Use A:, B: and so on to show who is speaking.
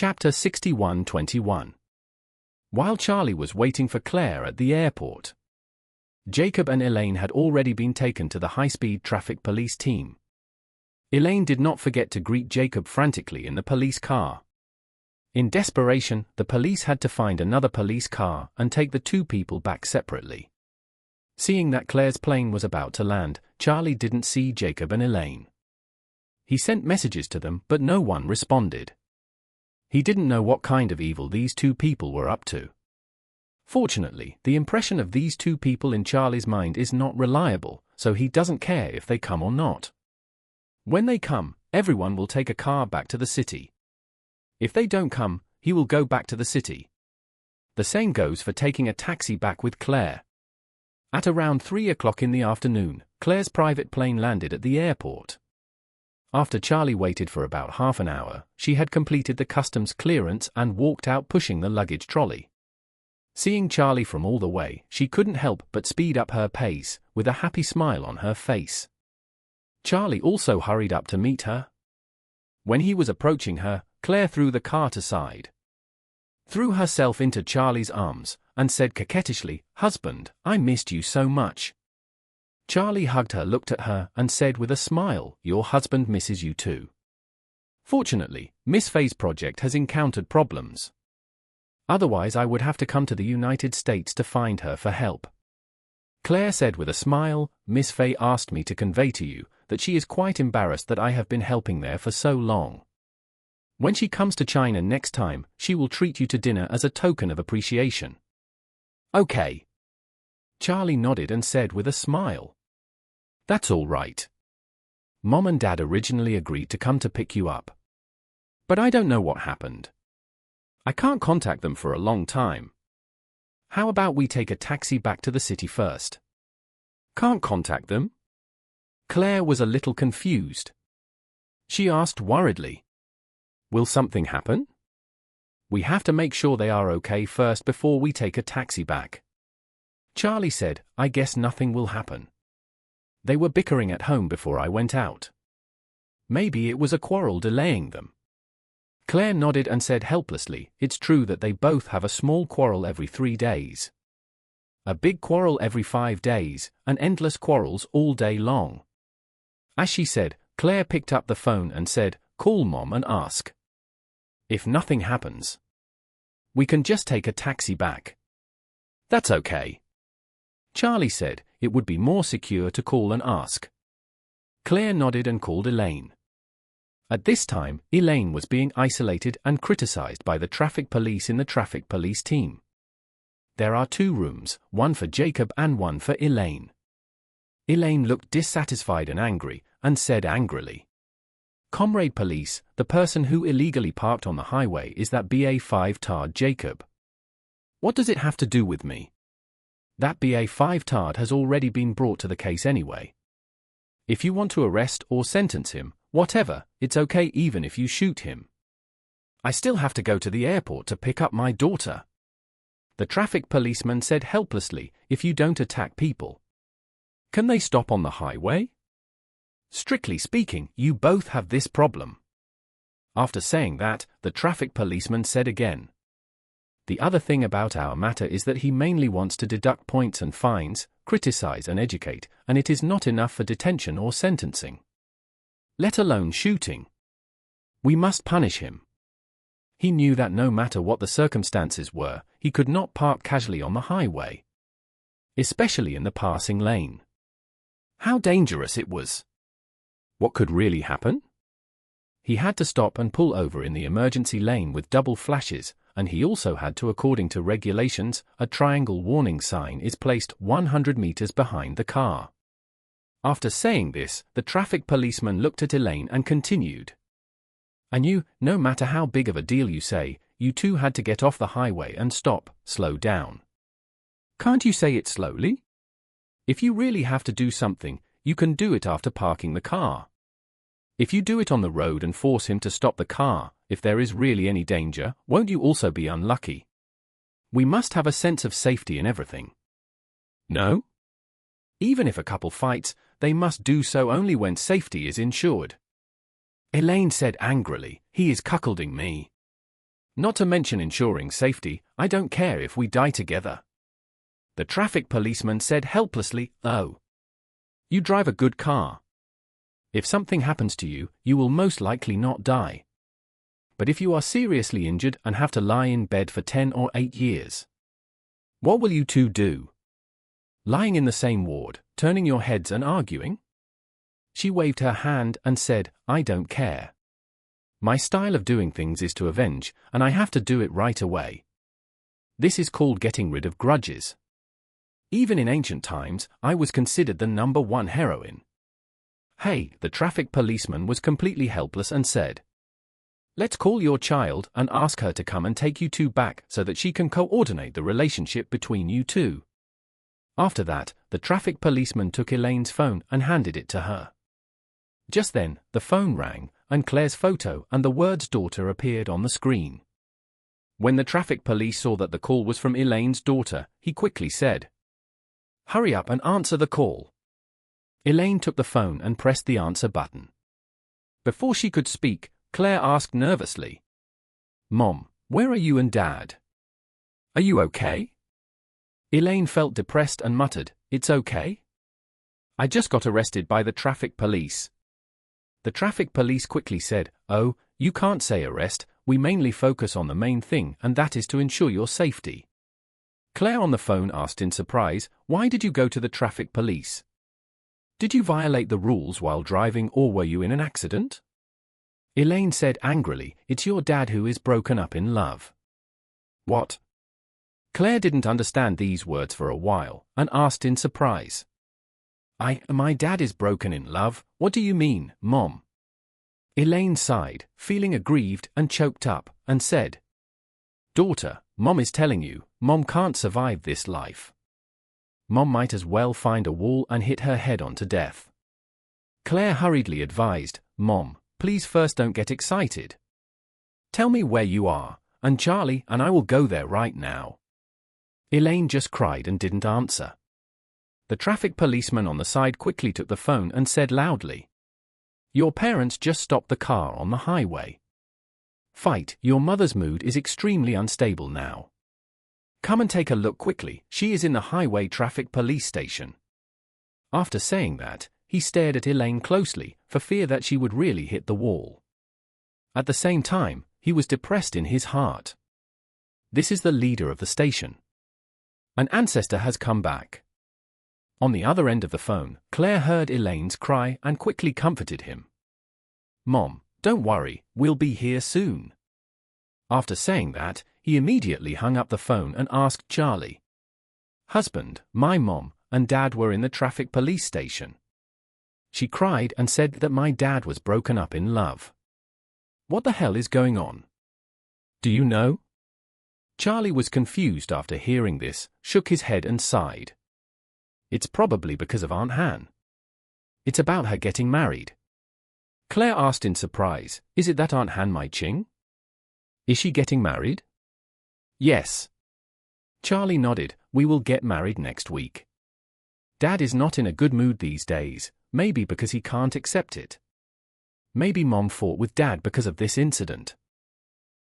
A: Chapter 61:21. While Charlie was waiting for Claire at the airport, Jacob and Elaine had already been taken to the high-speed traffic police team. Elaine did not forget to greet Jacob frantically in the police car. In desperation, the police had to find another police car and take the two people back separately. Seeing that Claire's plane was about to land, Charlie didn't see Jacob and Elaine. He sent messages to them, but no one responded. He didn't know what kind of evil these two people were up to. Fortunately, the impression of these two people in Charlie's mind is not reliable, so he doesn't care if they come or not. When they come, everyone will take a car back to the city. If they don't come, he will go back to the city. The same goes for taking a taxi back with Claire. At around 3 o'clock in the afternoon, Claire's private plane landed at the airport. After Charlie waited for about half an hour, she had completed the customs clearance and walked out pushing the luggage trolley. Seeing Charlie from all the way, she couldn't help but speed up her pace, with a happy smile on her face. Charlie also hurried up to meet her. When he was approaching her, Claire threw the cart aside, threw herself into Charlie's arms, and said coquettishly, "Husband, I missed you so much." Charlie hugged her, looked at her, and said with a smile, "Your husband misses you too." Fortunately, Miss Faye's project has encountered problems. Otherwise I would have to come to the United States to find her for help. Claire said with a smile, "Miss Faye asked me to convey to you that she is quite embarrassed that I have been helping there for so long. When she comes to China next time, she will treat you to dinner as a token of appreciation." "Okay." Charlie nodded and said with a smile, "That's all right. Mom and Dad originally agreed to come to pick you up. But I don't know what happened. I can't contact them for a long time. How about we take a taxi back to the city first?" "Can't contact them?" Claire was a little confused. She asked worriedly, "Will something happen? We have to make sure they are okay first before we take a taxi back." Charlie said, "I guess nothing will happen. They were bickering at home before I went out. Maybe it was a quarrel delaying them." Claire nodded and said helplessly, "It's true that they both have a small quarrel every 3 days. A big quarrel every 5 days, and endless quarrels all day long." As she said, Claire picked up the phone and said, "Call Mom and ask. If nothing happens, we can just take a taxi back." "That's okay." Charlie said, "It would be more secure to call and ask." Claire nodded and called Elaine. At this time, Elaine was being isolated and criticized by the traffic police in the traffic police team. There are 2 rooms, one for Jacob and one for Elaine. Elaine looked dissatisfied and angry, and said angrily, "Comrade Police, the person who illegally parked on the highway is that BA5 tard Jacob. What does it have to do with me? That BA5 tard has already been brought to the case anyway. If you want to arrest or sentence him, whatever, it's okay even if you shoot him. I still have to go to the airport to pick up my daughter." The traffic policeman said helplessly, "If you don't attack people, can they stop on the highway? Strictly speaking, you both have this problem." After saying that, the traffic policeman said again, "The other thing about our matter is that he mainly wants to deduct points and fines, criticize and educate, and it is not enough for detention or sentencing. Let alone shooting. We must punish him." He knew that no matter what the circumstances were, he could not park casually on the highway, especially in the passing lane. How dangerous it was! What could really happen? He had to stop and pull over in the emergency lane with double flashes, and he also had to, according to regulations, a triangle warning sign is placed 100 meters behind the car. After saying this, the traffic policeman looked at Elaine and continued, "And you, no matter how big of a deal you say, you two had to get off the highway and stop, slow down. Can't you say it slowly? If you really have to do something, you can do it after parking the car. If you do it on the road and force him to stop the car, if there is really any danger, won't you also be unlucky? We must have a sense of safety in everything. No? Even if a couple fights, they must do so only when safety is ensured." Elaine said angrily, "He is cuckolding me. Not to mention ensuring safety, I don't care if we die together. The traffic policeman said helplessly, "Oh. You drive a good car. If something happens to you, you will most likely not die. But if you are seriously injured and have to lie in bed for 10 or 8 years, what will you two do? Lying in the same ward, turning your heads and arguing?" She waved her hand and said, "I don't care. My style of doing things is to avenge, and I have to do it right away. This is called getting rid of grudges. Even in ancient times, I was considered the #1 heroine." Hey, the traffic policeman was completely helpless and said, "Let's call your child and ask her to come and take you two back so that she can coordinate the relationship between you two." After that, the traffic policeman took Elaine's phone and handed it to her. Just then, the phone rang, and Claire's photo and the words daughter appeared on the screen. When the traffic police saw that the call was from Elaine's daughter, he quickly said, "Hurry up and answer the call." Elaine took the phone and pressed the answer button. Before she could speak, Claire asked nervously, "Mom, where are you and Dad? Are you okay?" Elaine felt depressed and muttered, "It's okay. I just got arrested by the traffic police." The traffic police quickly said, "Oh, you can't say arrest, we mainly focus on the main thing, and that is to ensure your safety." Claire on the phone asked in surprise, "Why did you go to the traffic police? Did you violate the rules while driving, or were you in an accident?" Elaine said angrily, "It's your dad who is broken up in love." "What?" Claire didn't understand these words for a while, and asked in surprise, My dad is broken in love, what do you mean, Mom?" Elaine sighed, feeling aggrieved and choked up, and said, "Daughter, Mom is telling you, Mom can't survive this life. Mom might as well find a wall and hit her head on to death." Claire hurriedly advised, "Mom, please first don't get excited. Tell me where you are, and Charlie and I will go there right now." Elaine just cried and didn't answer. The traffic policeman on the side quickly took the phone and said loudly, "Your parents just stopped the car on the highway. Fight, your mother's mood is extremely unstable now. Come and take a look quickly, she is in the highway traffic police station." After saying that, he stared at Elaine closely, for fear that she would really hit the wall. At the same time, he was depressed in his heart. This is the leader of the station. An ancestor has come back. On the other end of the phone, Claire heard Elaine's cry and quickly comforted him. "Mom, don't worry, we'll be here soon." After saying that, he immediately hung up the phone and asked Charlie, "Husband, my mom and dad were in the traffic police station. She cried and said that my dad was broken up in love. What the hell is going on? Do you know?" Charlie was confused after hearing this, shook his head and sighed. "It's probably because of Aunt Han. It's about her getting married." Claire asked in surprise, "Is it that Aunt Han Mai Ching? Is she getting married?" "Yes." Charlie nodded, "We will get married next week. Dad is not in a good mood these days, maybe because he can't accept it. Maybe Mom fought with Dad because of this incident.